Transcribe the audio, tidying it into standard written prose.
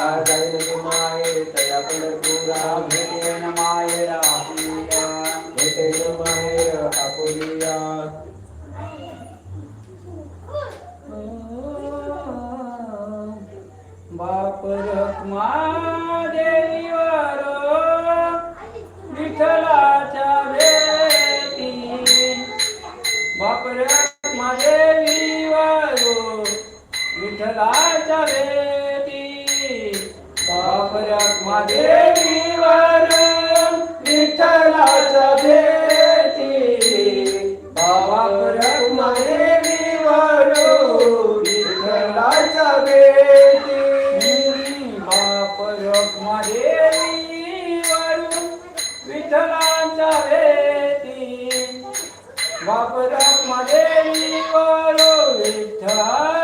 जाईल माये तया पंढरपुरा भेटेन माहेर आपुलिया भेटेन माहेर आपुलिया बाप रखमा देवीवर विठ्ठलाच्या भेटी बाप रखमा देवीवर विठ्ठलाच्या भेटी बाप रखमा देवीवर विठ्ठलाच्या भेटी बाप रखमा देवीवर विठ्ठलाच्या भेटी बाप रखमा देवीवर विठ्ठलाच्या भेटी बाप रखमा देवीवर विठ्ठल